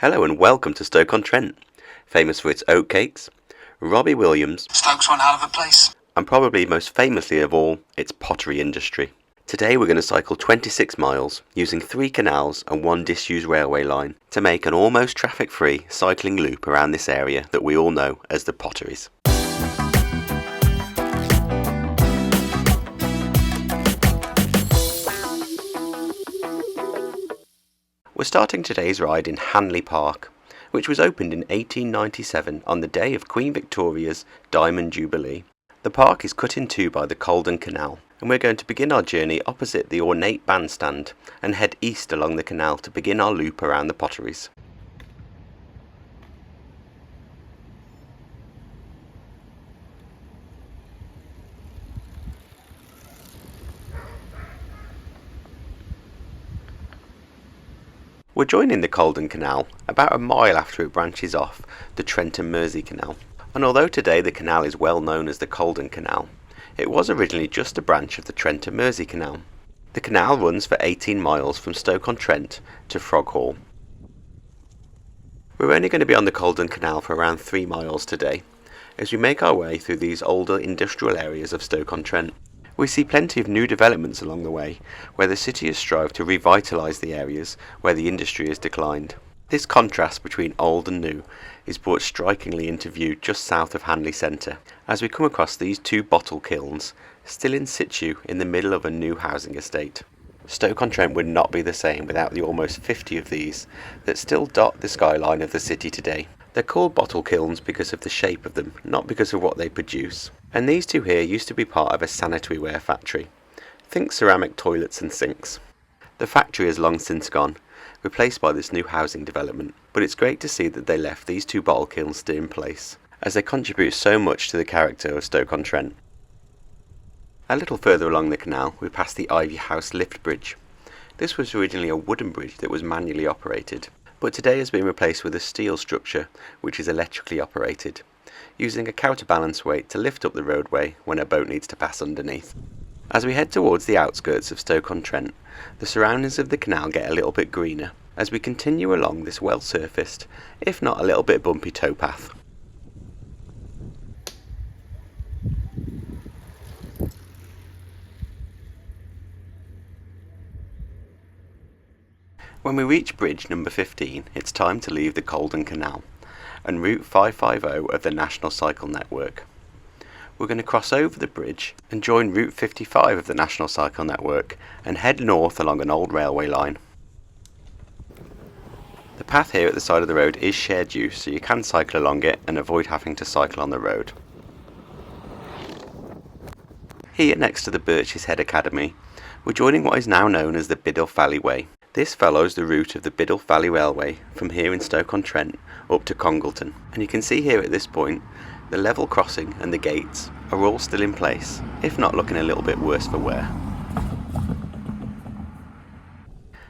Hello and welcome to Stoke-on-Trent, famous for its oatcakes, Robbie Williams, Stoke's one hell of a place, and probably most famously of all, its pottery industry. Today we're going to cycle 26 miles using 3 canals and 1 disused railway line to make an almost traffic-free cycling loop around this area that we all know as the Potteries. We're starting today's ride in Hanley Park, which was opened in 1897 on the day of Queen Victoria's Diamond Jubilee. The park is cut in two by the Caldon Canal, and we're going to begin our journey opposite the ornate bandstand and head east along the canal to begin our loop around the Potteries. We're joining the Caldon Canal about a mile after it branches off the Trent and Mersey Canal, and although today the canal is well known as the Caldon Canal, it was originally just a branch of the Trent and Mersey Canal. The canal runs for 18 miles from Stoke-on-Trent to Froghall. We're only going to be on the Caldon Canal for around 3 miles today, as we make our way through these older industrial areas of Stoke-on-Trent. We see plenty of new developments along the way, where the city has strived to revitalise the areas where the industry has declined. This contrast between old and new is brought strikingly into view just south of Hanley Centre, as we come across these 2 bottle kilns, still in situ in the middle of a new housing estate. Stoke-on-Trent would not be the same without the almost 50 of these that still dot the skyline of the city today. They're called bottle kilns because of the shape of them, not because of what they produce. And these 2 here used to be part of a sanitary ware factory. Think ceramic toilets and sinks. The factory has long since gone, replaced by this new housing development, but it's great to see that they left these 2 bottle kilns still in place, as they contribute so much to the character of Stoke-on-Trent. A little further along the canal we pass the Ivy House lift bridge. This was originally a wooden bridge that was manually operated, but today has been replaced with a steel structure which is electrically operated, using a counterbalance weight to lift up the roadway when a boat needs to pass underneath. As we head towards the outskirts of Stoke-on-Trent, the surroundings of the canal get a little bit greener as we continue along this well-surfaced, if not a little bit bumpy towpath. When we reach bridge number 15, it's time to leave the Caldon Canal and Route 550 of the National Cycle Network. We're going to cross over the bridge and join Route 55 of the National Cycle Network and head north along an old railway line. The path here at the side of the road is shared use, so you can cycle along it and avoid having to cycle on the road. Here next to the Birch's Head Academy, we're joining what is now known as the Biddulph Valley Way. This follows the route of the Biddulph Valley Railway from here in Stoke-on-Trent up to Congleton, and you can see here at this point the level crossing and the gates are all still in place, if not looking a little bit worse for wear.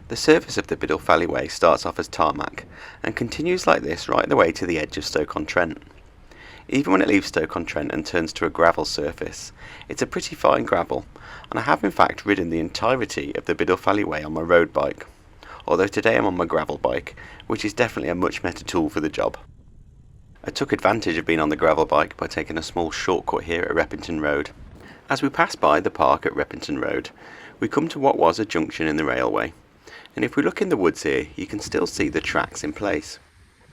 The surface of the Biddulph Valley Way starts off as tarmac and continues like this right the way to the edge of Stoke-on-Trent. Even when it leaves Stoke-on-Trent and turns to a gravel surface, it's a pretty fine gravel, and I have in fact ridden the entirety of the Biddulph Valley Way on my road bike, although today I'm on my gravel bike, which is definitely a much better tool for the job. I took advantage of being on the gravel bike by taking a small shortcut here at Repington Road. As we pass by the park at Repington Road, we come to what was a junction in the railway, and if we look in the woods here, you can still see the tracks in place.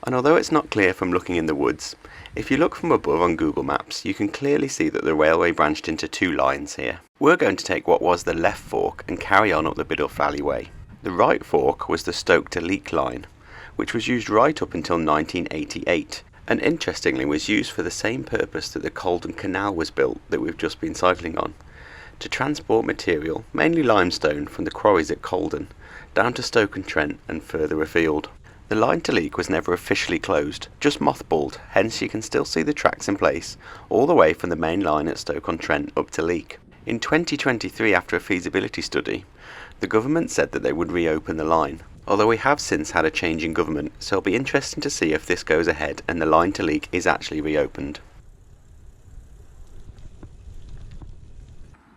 And although it's not clear from looking in the woods, if you look from above on Google Maps, you can clearly see that the railway branched into 2 lines here. We're going to take what was the left fork and carry on up the Biddulph Valley Way. The right fork was the Stoke to Leek line, which was used right up until 1988, and interestingly was used for the same purpose that the Caldon Canal was built that we've just been cycling on, to transport material, mainly limestone, from the quarries at Caldon, down to Stoke-on-Trent and further afield. The line to Leek was never officially closed, just mothballed, hence you can still see the tracks in place all the way from the main line at Stoke-on-Trent up to Leek. In 2023, after a feasibility study, the government said that they would reopen the line, although we have since had a change in government, so it'll be interesting to see if this goes ahead and the line to Leek is actually reopened.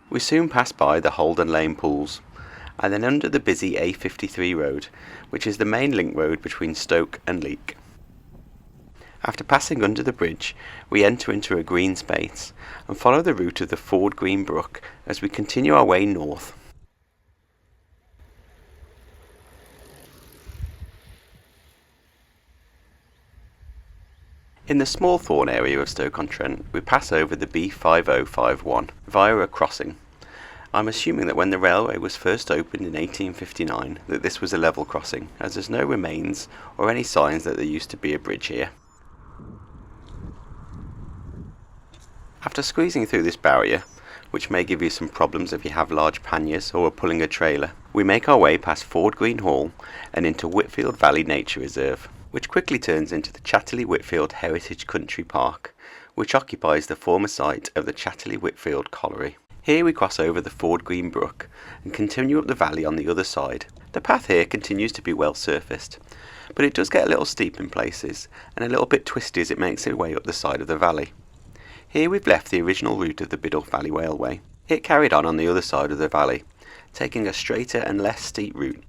We soon pass by the Holden Lane pools, and then under the busy A53 road, which is the main link road between Stoke and Leek. After passing under the bridge, we enter into a green space and follow the route of the Ford Green Brook as we continue our way north. In the Small Thorn area of Stoke-on-Trent, we pass over the B5051 via a crossing. I'm assuming that when the railway was first opened in 1859 that this was a level crossing, as there's no remains or any signs that there used to be a bridge here. After squeezing through this barrier, which may give you some problems if you have large panniers or are pulling a trailer, we make our way past Ford Green Hall and into Whitfield Valley Nature Reserve, which quickly turns into the Chatterley-Whitfield Heritage Country Park, which occupies the former site of the Chatterley-Whitfield Colliery. Here we cross over the Ford Green Brook and continue up the valley on the other side. The path here continues to be well surfaced, but it does get a little steep in places and a little bit twisty as it makes its way up the side of the valley. Here we've left the original route of the Biddulph Valley Railway. It carried on the other side of the valley, taking a straighter and less steep route.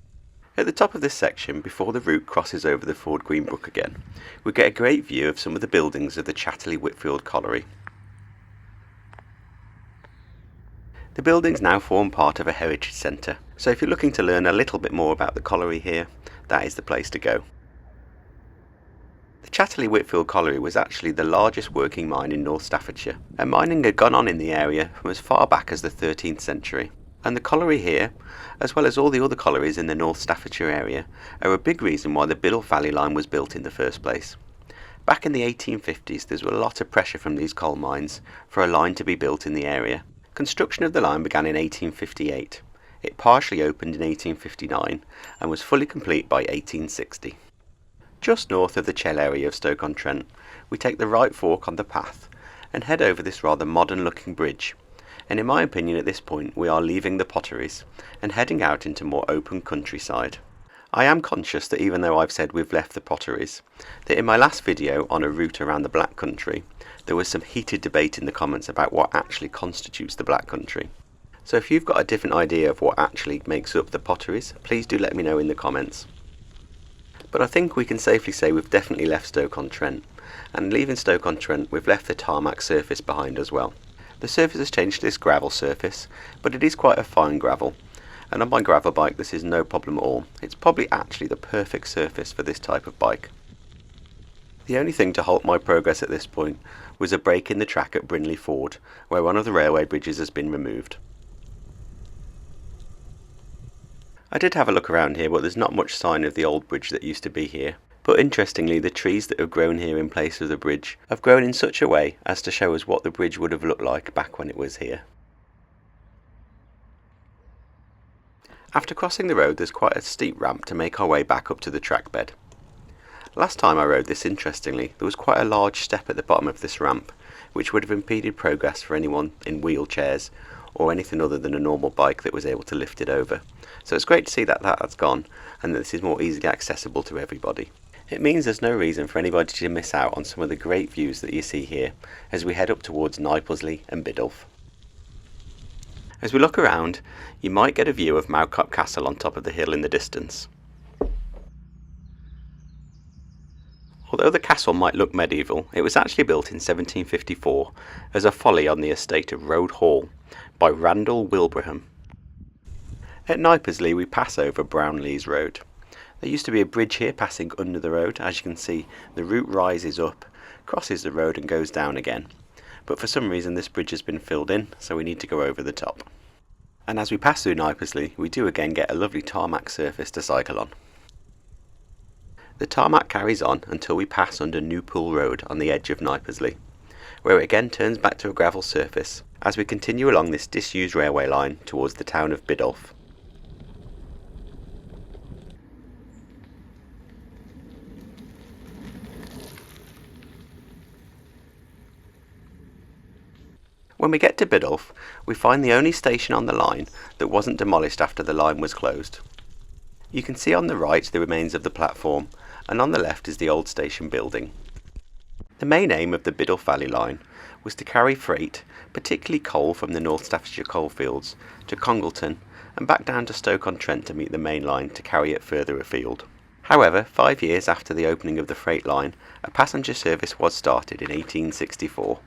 At the top of this section, before the route crosses over the Ford Green Brook again, we get a great view of some of the buildings of the Chatterley-Whitfield Colliery. The buildings now form part of a heritage centre, so if you're looking to learn a little bit more about the colliery here, that is the place to go. The Chatterley-Whitfield Colliery was actually the largest working mine in North Staffordshire, and mining had gone on in the area from as far back as the 13th century. And the colliery here, as well as all the other collieries in the North Staffordshire area, are a big reason why the Biddulph Valley Line was built in the first place. Back in the 1850s, there was a lot of pressure from these coal mines for a line to be built in the area. Construction of the line began in 1858. It partially opened in 1859 and was fully complete by 1860. Just north of the Chell area of Stoke-on-Trent, we take the right fork on the path and head over this rather modern-looking bridge. And in my opinion at this point we are leaving the Potteries and heading out into more open countryside. I am conscious that even though I've said we've left the Potteries, that in my last video on a route around the Black Country, there was some heated debate in the comments about what actually constitutes the Black Country. So if you've got a different idea of what actually makes up the Potteries, please do let me know in the comments. But I think we can safely say we've definitely left Stoke-on-Trent, and leaving Stoke-on-Trent we've left the tarmac surface behind as well. The surface has changed to this gravel surface, but it is quite a fine gravel, and on my gravel bike this is no problem at all. It's probably actually the perfect surface for this type of bike. The only thing to halt my progress at this point was a break in the track at Brinley Ford, where one of the railway bridges has been removed. I did have a look around here, but there's not much sign of the old bridge that used to be here. But interestingly, the trees that have grown here in place of the bridge have grown in such a way as to show us what the bridge would have looked like back when it was here. After crossing the road, there's quite a steep ramp to make our way back up to the track bed. Last time I rode this, interestingly, there was quite a large step at the bottom of this ramp, which would have impeded progress for anyone in wheelchairs or anything other than a normal bike that was able to lift it over. So it's great to see that that's gone and that this is more easily accessible to everybody. It means there's no reason for anybody to miss out on some of the great views that you see here as we head up towards Knipesley and Biddulph. As we look around, you might get a view of Harecastle on top of the hill in the distance. Although the castle might look medieval, it was actually built in 1754 as a folly on the estate of Road Hall by Randall Wilbraham. At Knipesley we pass over Brownlees Road. There used to be a bridge here passing under the road. As you can see, the route rises up, crosses the road and goes down again. But for some reason this bridge has been filled in, so we need to go over the top. And as we pass through Knipesley, we do again get a lovely tarmac surface to cycle on. The tarmac carries on until we pass under Newpool Road on the edge of Knipesley, where it again turns back to a gravel surface as we continue along this disused railway line towards the town of Biddulph. When we get to Biddulph, we find the only station on the line that wasn't demolished after the line was closed. You can see on the right the remains of the platform, and on the left is the old station building. The main aim of the Biddulph Valley Line was to carry freight, particularly coal from the North Staffordshire coalfields, to Congleton and back down to Stoke-on-Trent to meet the main line to carry it further afield. However, 5 years after the opening of the freight line, a passenger service was started in 1864,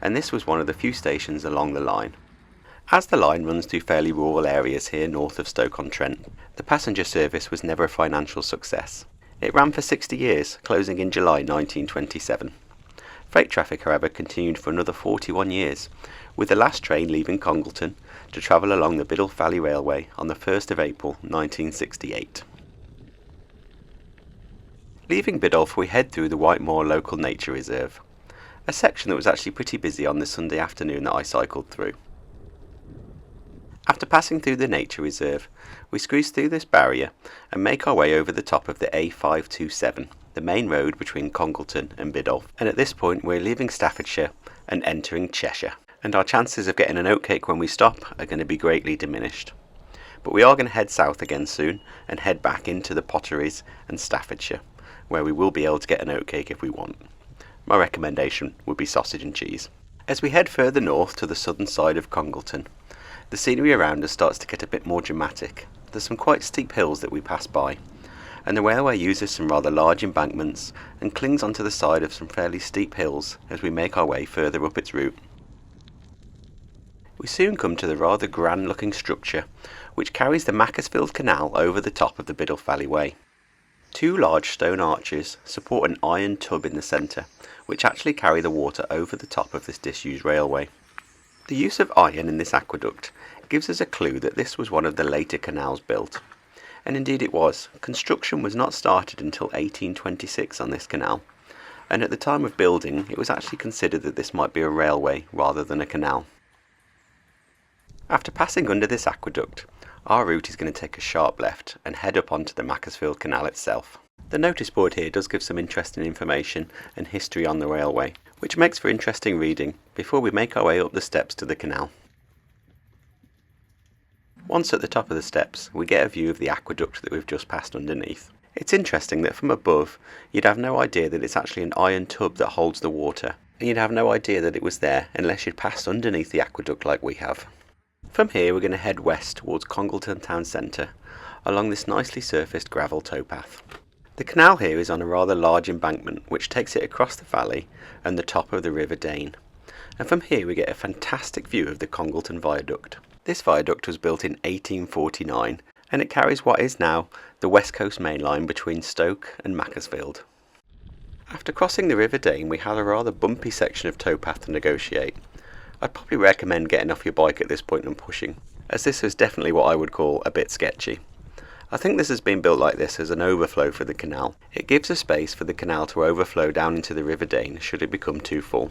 and this was one of the few stations along the line. As the line runs through fairly rural areas here north of Stoke-on-Trent, the passenger service was never a financial success. It ran for 60 years, closing in July 1927. Freight traffic, however, continued for another 41 years, with the last train leaving Congleton to travel along the Biddulph Valley Railway on the 1st of April 1968. Leaving Biddulph, we head through the Whitemoor Local Nature Reserve, a section that was actually pretty busy on the Sunday afternoon that I cycled through. After passing through the nature reserve, we cruise through this barrier and make our way over the top of the A527, the main road between Congleton and Biddulph, and at this point we're leaving Staffordshire and entering Cheshire, and our chances of getting an oatcake when we stop are going to be greatly diminished. But we are going to head south again soon and head back into the Potteries and Staffordshire, where we will be able to get an oatcake if we want. My recommendation would be sausage and cheese. As we head further north to the southern side of Congleton, the scenery around us starts to get a bit more dramatic. There's some quite steep hills that we pass by, and the railway uses some rather large embankments and clings onto the side of some fairly steep hills as we make our way further up its route. We soon come to the rather grand looking structure which carries the Macclesfield Canal over the top of the Biddulph Valley Way. Two large stone arches support an iron tub in the centre, which actually carry the water over the top of this disused railway. The use of iron in this aqueduct gives us a clue that this was one of the later canals built. And indeed it was. Construction was not started until 1826 on this canal, and at the time of building it was actually considered that this might be a railway rather than a canal. After passing under this aqueduct, our route is going to take a sharp left and head up onto the Macclesfield Canal itself. The notice board here does give some interesting information and history on the railway, which makes for interesting reading before we make our way up the steps to the canal. Once at the top of the steps, we get a view of the aqueduct that we've just passed underneath. It's interesting that from above, you'd have no idea that it's actually an iron tub that holds the water, and you'd have no idea that it was there unless you'd passed underneath the aqueduct like we have. From here we're going to head west towards Congleton town centre, along this nicely surfaced gravel towpath. The canal here is on a rather large embankment which takes it across the valley and the top of the River Dane, and from here we get a fantastic view of the Congleton Viaduct. This viaduct was built in 1849 and it carries what is now the West Coast Main Line between Stoke and Macclesfield. After crossing the River Dane we have a rather bumpy section of towpath to negotiate. I'd probably recommend getting off your bike at this point and pushing, as this is definitely what I would call a bit sketchy. I think this has been built like this as an overflow for the canal. It gives a space for the canal to overflow down into the River Dane should it become too full.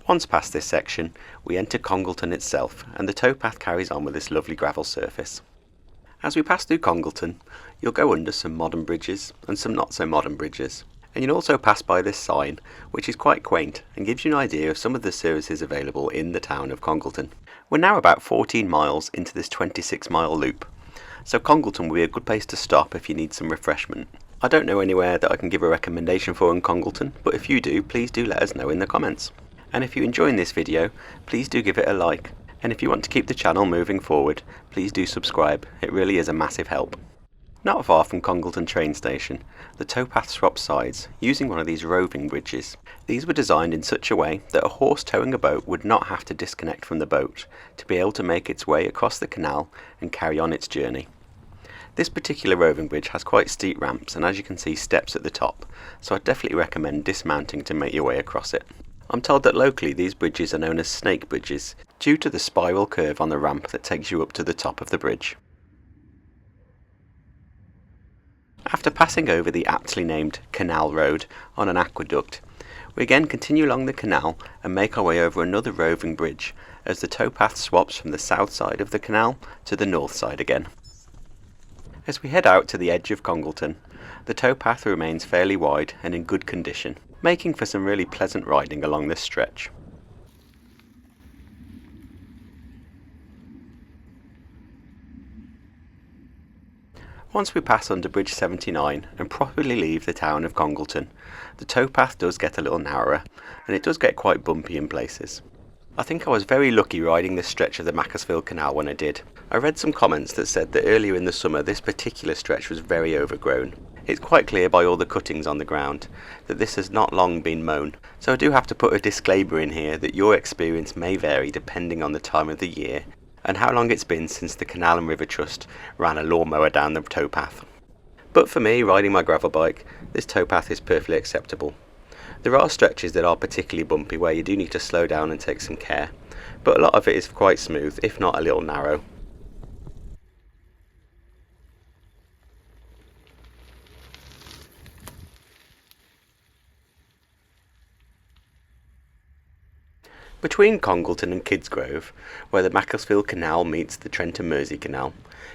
Once past this section, we enter Congleton itself, and the towpath carries on with this lovely gravel surface. As we pass through Congleton, you'll go under some modern bridges and some not so modern bridges. And you'll also pass by this sign, which is quite quaint and gives you an idea of some of the services available in the town of Congleton. We're now about 14 miles into this 26-mile loop, so Congleton will be a good place to stop if you need some refreshment. I don't know anywhere that I can give a recommendation for in Congleton, but if you do, please do let us know in the comments. And if you're enjoying this video, please do give it a like. And if you want to keep the channel moving forward, please do subscribe. It really is a massive help. Not far from Congleton train station, the towpath swaps sides using one of these roving bridges. These were designed in such a way that a horse towing a boat would not have to disconnect from the boat to be able to make its way across the canal and carry on its journey. This particular roving bridge has quite steep ramps and, as you can see, steps at the top, so I'd definitely recommend dismounting to make your way across it. I'm told that locally these bridges are known as snake bridges due to the spiral curve on the ramp that takes you up to the top of the bridge. After passing over the aptly named Canal Road on an aqueduct, we again continue along the canal and make our way over another roving bridge as the towpath swaps from the south side of the canal to the north side again. As we head out to the edge of Congleton, the towpath remains fairly wide and in good condition, making for some really pleasant riding along this stretch. Once we pass under Bridge 79 and properly leave the town of Congleton, the towpath does get a little narrower and it does get quite bumpy in places. I think I was very lucky riding this stretch of the Macclesfield Canal when I did. I read some comments that said that earlier in the summer this particular stretch was very overgrown. It's quite clear by all the cuttings on the ground that this has not long been mown, so I do have to put a disclaimer in here that your experience may vary depending on the time of the year and how long it's been since the Canal and River Trust ran a lawnmower down the towpath. But for me, riding my gravel bike, this towpath is perfectly acceptable. There are stretches that are particularly bumpy where you do need to slow down and take some care, but a lot of it is quite smooth, if not a little narrow. Between Congleton and Kidsgrove, where the Macclesfield Canal meets the Trent and Mersey Canal,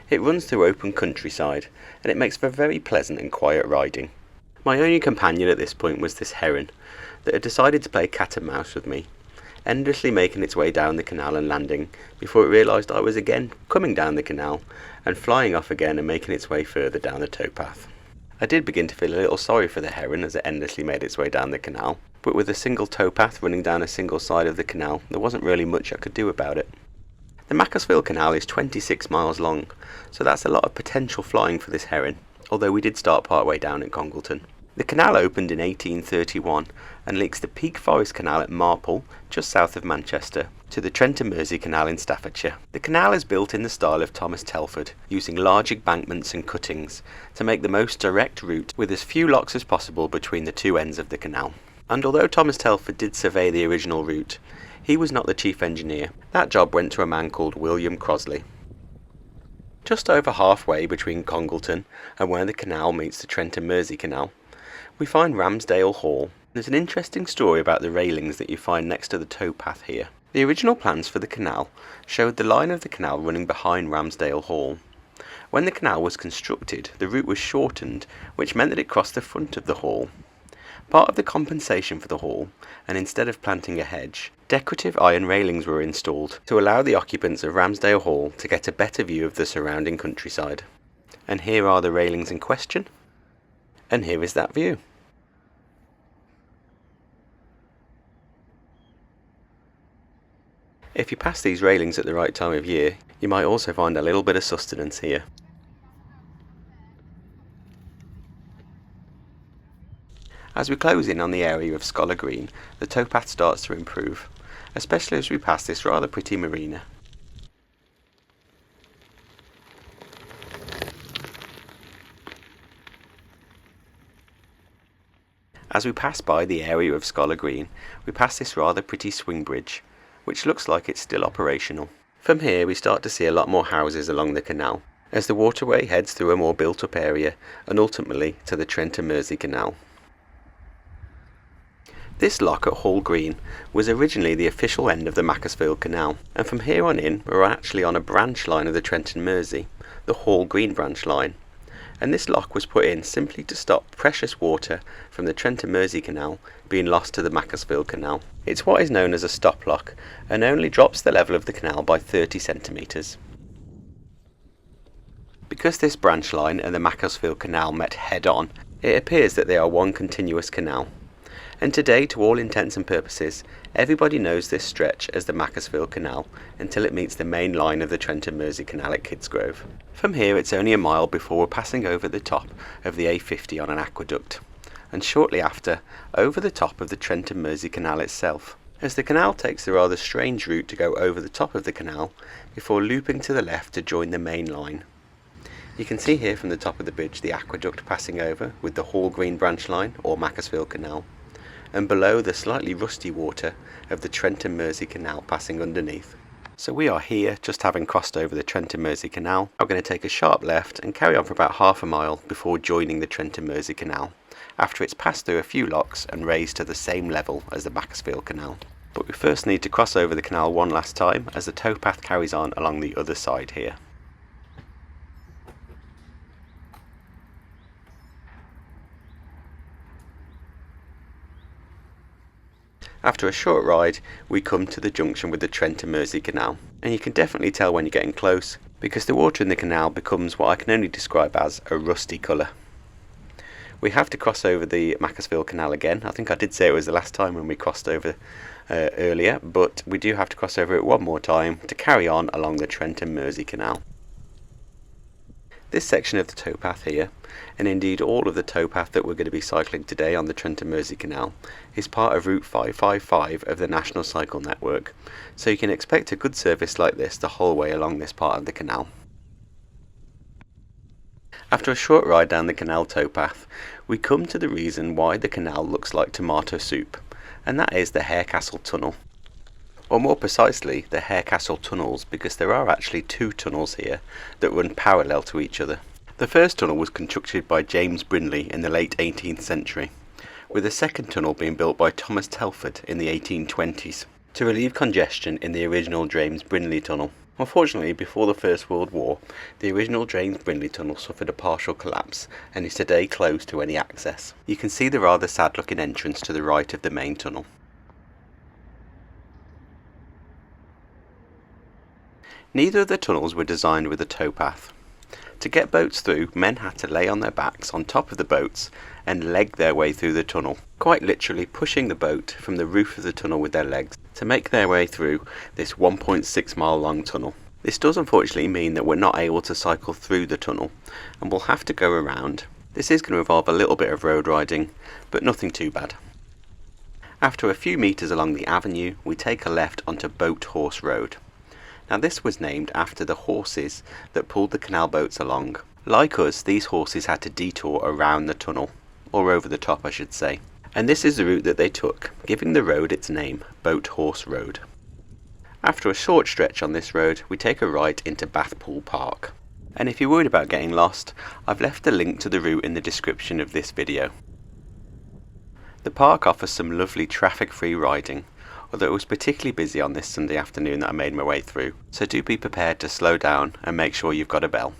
it runs through open countryside and it makes for very pleasant and quiet riding. My only companion at this point was this heron that had decided to play cat and mouse with me, endlessly making its way down the canal and landing before it realised I was again coming down the canal and flying off again and making its way further down the towpath. I did begin to feel a little sorry for the heron as it endlessly made its way down the canal, but with a single towpath running down a single side of the canal, there wasn't really much I could do about it. The Macclesfield Canal is 26 miles long, so that's a lot of potential flying for this heron, although we did start part way down at Congleton. The canal opened in 1831 and links the Peak Forest Canal at Marple, just south of Manchester, to the Trent and Mersey Canal in Staffordshire. The canal is built in the style of Thomas Telford, using large embankments and cuttings to make the most direct route with as few locks as possible between the two ends of the canal. And although Thomas Telford did survey the original route, he was not the chief engineer. That job went to a man called William Crosley. Just over halfway between Congleton and where the canal meets the Trent and Mersey Canal, we find Ramsdale Hall. There's an interesting story about the railings that you find next to the towpath here. The original plans for the canal showed the line of the canal running behind Ramsdale Hall. When the canal was constructed, the route was shortened, which meant that it crossed the front of the hall. Part of the compensation for the hall, and instead of planting a hedge, decorative iron railings were installed to allow the occupants of Ramsdale Hall to get a better view of the surrounding countryside. And here are the railings in question, and here is that view. If you pass these railings at the right time of year, you might also find a little bit of sustenance here. As we close in on the area of Scholar Green, the towpath starts to improve, especially as we pass this rather pretty marina. As we pass by the area of Scholar Green, we pass this rather pretty swing bridge, which looks like it's still operational. From here we start to see a lot more houses along the canal, as the waterway heads through a more built up area and ultimately to the Trent and Mersey Canal. This lock at Hall Green was originally the official end of the Macclesfield Canal, and from here on in we're actually on a branch line of the Trent and Mersey, the Hall Green branch line. And this lock was put in simply to stop precious water from the Trent and Mersey Canal being lost to the Macclesfield Canal. It's what is known as a stop lock and only drops the level of the canal by 30 centimetres. Because this branch line and the Macclesfield Canal met head on, it appears that they are one continuous canal. And today, to all intents and purposes, everybody knows this stretch as the Macclesfield Canal until it meets the main line of the Trent and Mersey Canal at Kidsgrove. From here it's only a mile before we're passing over the top of the A50 on an aqueduct, and shortly after, over the top of the Trent and Mersey Canal itself, as the canal takes the rather strange route to go over the top of the canal before looping to the left to join the main line. You can see here from the top of the bridge the aqueduct passing over with the Hall Green branch line or Macclesfield Canal, and below the slightly rusty water of the Trent and Mersey Canal passing underneath. So we are here, just having crossed over the Trent and Mersey Canal. I'm going to take a sharp left and carry on for about half a mile before joining the Trent and Mersey Canal, after it's passed through a few locks and raised to the same level as the Macclesfield Canal. But we first need to cross over the canal one last time as the towpath carries on along the other side here. After a short ride, we come to the junction with the Trent and Mersey Canal, and you can definitely tell when you're getting close, because the water in the canal becomes what I can only describe as a rusty colour. We have to cross over the Macclesfield Canal again. I think I did say it was the last time when we crossed over earlier, but we do have to cross over it one more time to carry on along the Trent and Mersey Canal. This section of the towpath here, and indeed all of the towpath that we're going to be cycling today on the Trent and Mersey Canal, is part of Route 555 of the National Cycle Network, so you can expect a good service like this the whole way along this part of the canal. After a short ride down the canal towpath, we come to the reason why the canal looks like tomato soup, and that is the Harecastle tunnel. Or more precisely, the Harecastle tunnels, because there are actually two tunnels here that run parallel to each other. The first tunnel was constructed by James Brindley in the late 18th century, with the second tunnel being built by Thomas Telford in the 1820s, to relieve congestion in the original James Brindley tunnel. Unfortunately, before the First World War, the original James Brindley tunnel suffered a partial collapse and is today closed to any access. You can see the rather sad looking entrance to the right of the main tunnel. Neither of the tunnels were designed with a towpath. To get boats through, men had to lay on their backs on top of the boats and leg their way through the tunnel, quite literally pushing the boat from the roof of the tunnel with their legs to make their way through this 1.6 mile long tunnel. This does unfortunately mean that we're not able to cycle through the tunnel and we'll have to go around. This is going to involve a little bit of road riding, but nothing too bad. After a few metres along the avenue, we take a left onto Boat Horse Road. Now this was named after the horses that pulled the canal boats along. Like us, these horses had to detour around the tunnel, or over the top I should say. And this is the route that they took, giving the road its name, Boat Horse Road. After a short stretch on this road, we take a right into Bathpool Park. And if you're worried about getting lost, I've left a link to the route in the description of this video. The park offers some lovely traffic-free riding, although it was particularly busy on this Sunday afternoon that I made my way through, so do be prepared to slow down and make sure you've got a bell.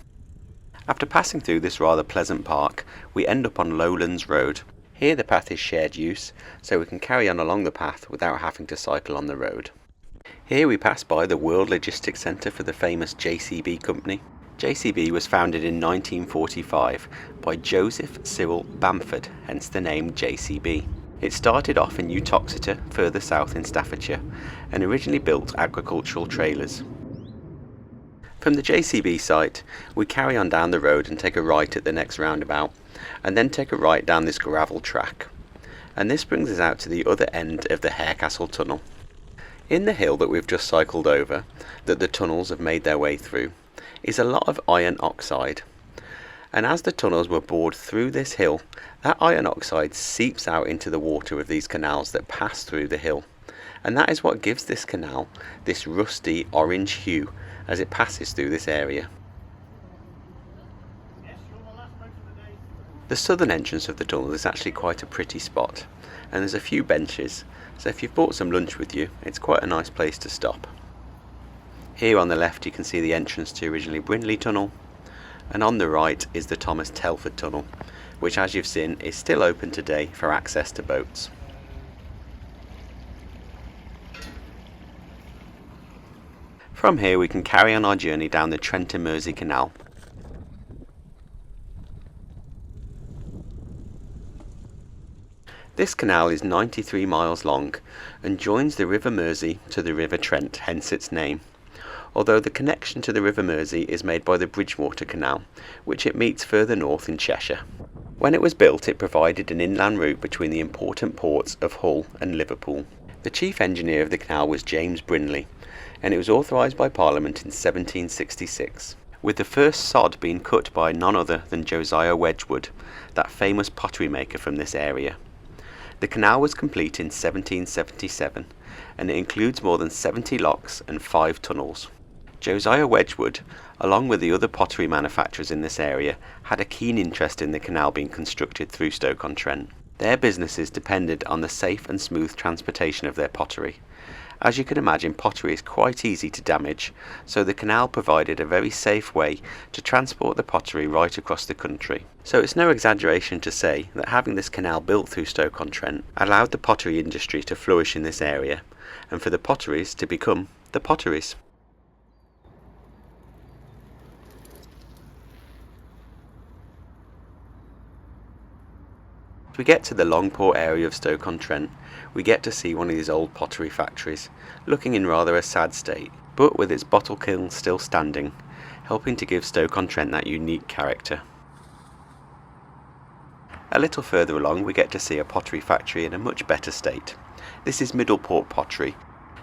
After passing through this rather pleasant park, we end up on Lowlands Road. Here the path is shared use, so we can carry on along the path without having to cycle on the road. Here we pass by the World Logistics Centre for the famous JCB company. JCB was founded in 1945 by Joseph Cyril Bamford, hence the name JCB. It started off in Uttoxeter, further south in Staffordshire, and originally built agricultural trailers. From the JCB site, we carry on down the road and take a right at the next roundabout, and then take a right down this gravel track. And this brings us out to the other end of the Harecastle tunnel. In the hill that we've just cycled over, that the tunnels have made their way through, is a lot of iron oxide. And as the tunnels were bored through this hill, that iron oxide seeps out into the water of these canals that pass through the hill. And that is what gives this canal this rusty orange hue as it passes through this area. The southern entrance of the tunnel is actually quite a pretty spot, and there's a few benches, so if you've brought some lunch with you, it's quite a nice place to stop. Here on the left you can see the entrance to originally Brindley Tunnel, and on the right is the Thomas Telford Tunnel, which as you've seen is still open today for access to boats. From here we can carry on our journey down the Trent and Mersey Canal. This canal is 93 miles long and joins the River Mersey to the River Trent, hence its name. Although the connection to the River Mersey is made by the Bridgewater Canal, which it meets further north in Cheshire. When it was built, it provided an inland route between the important ports of Hull and Liverpool. The chief engineer of the canal was James Brindley, and it was authorised by Parliament in 1766, with the first sod being cut by none other than Josiah Wedgwood, that famous pottery maker from this area. The canal was complete in 1777, and it includes more than 70 locks and 5 tunnels. Josiah Wedgwood, along with the other pottery manufacturers in this area, had a keen interest in the canal being constructed through Stoke-on-Trent. Their businesses depended on the safe and smooth transportation of their pottery. As you can imagine, pottery is quite easy to damage, so the canal provided a very safe way to transport the pottery right across the country. So it's no exaggeration to say that having this canal built through Stoke-on-Trent allowed the pottery industry to flourish in this area, and for the Potteries to become the Potteries. As we get to the Longport area of Stoke-on-Trent, we get to see one of these old pottery factories, looking in rather a sad state, but with its bottle kiln still standing, helping to give Stoke-on-Trent that unique character. A little further along we get to see a pottery factory in a much better state. This is Biddulport Pottery.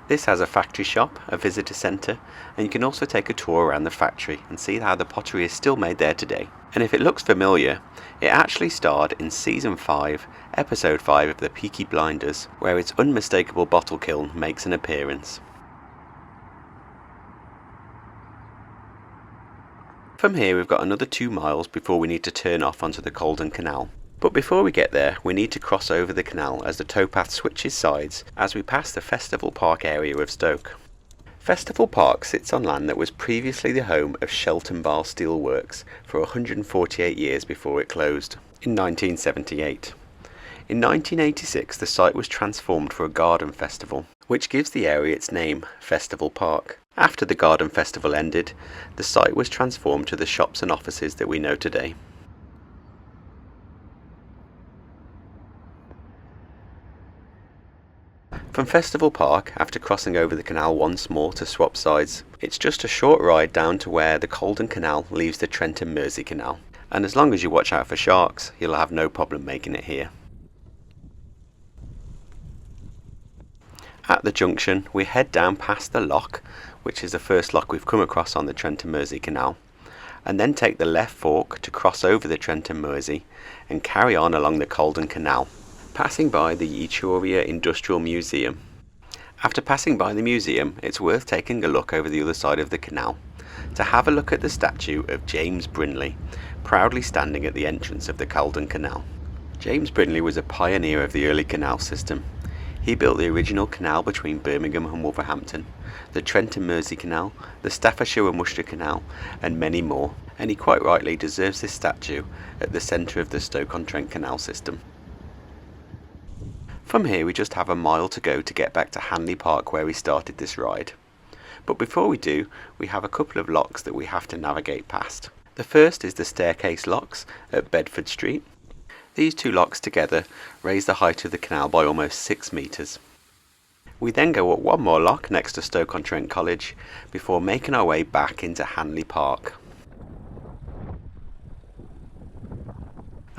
This has a factory shop, a visitor centre, and you can also take a tour around the factory and see how the pottery is still made there today. And if it looks familiar, it actually starred in Season 5, Episode 5 of the Peaky Blinders, where its unmistakable bottle kiln makes an appearance. From here we've got another 2 miles before we need to turn off onto the Caldon Canal. But before we get there, we need to cross over the canal as the towpath switches sides as we pass the Festival Park area of Stoke. Festival Park sits on land that was previously the home of Shelton Bar Steel Works for 148 years before it closed, in 1978. In 1986 the site was transformed for a garden festival, which gives the area its name, Festival Park. After the garden festival ended, the site was transformed to the shops and offices that we know today. From Festival Park, after crossing over the canal once more to swap sides, it's just a short ride down to where the Caldon Canal leaves the Trent and Mersey Canal, and as long as you watch out for sharks, you'll have no problem making it here. At the junction, we head down past the lock, which is the first lock we've come across on the Trent and Mersey Canal, and then take the left fork to cross over the Trent and Mersey and carry on along the Caldon Canal, passing by the Etruria Industrial Museum. After passing by the museum, it's worth taking a look over the other side of the canal to have a look at the statue of James Brindley, proudly standing at the entrance of the Caldon Canal. James Brindley was a pioneer of the early canal system. He built the original canal between Birmingham and Wolverhampton, the Trent and Mersey Canal, the Staffordshire and Worcestershire Canal, and many more, and he quite rightly deserves this statue at the centre of the Stoke-on-Trent canal system. From here we just have a mile to go to get back to Hanley Park where we started this ride. But before we do, we have a couple of locks that we have to navigate past. The first is the staircase locks at Bedford Street. These 2 locks together raise the height of the canal by almost 6 metres. We then go up one more lock next to Stoke-on-Trent College before making our way back into Hanley Park.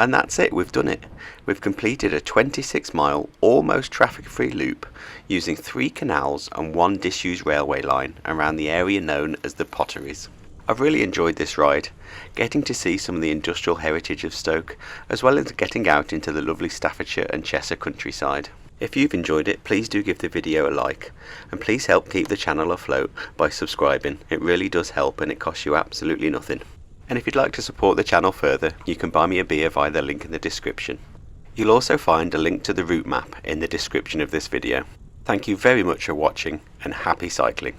And that's it, we've done it. We've completed a 26-mile, almost traffic-free loop using 3 canals and 1 disused railway line around the area known as the Potteries. I've really enjoyed this ride, getting to see some of the industrial heritage of Stoke, as well as getting out into the lovely Staffordshire and Cheshire countryside. If you've enjoyed it, please do give the video a like, and please help keep the channel afloat by subscribing. It really does help and it costs you absolutely nothing. And if you'd like to support the channel further, you can buy me a beer via the link in the description. You'll also find a link to the route map in the description of this video. Thank you very much for watching and happy cycling.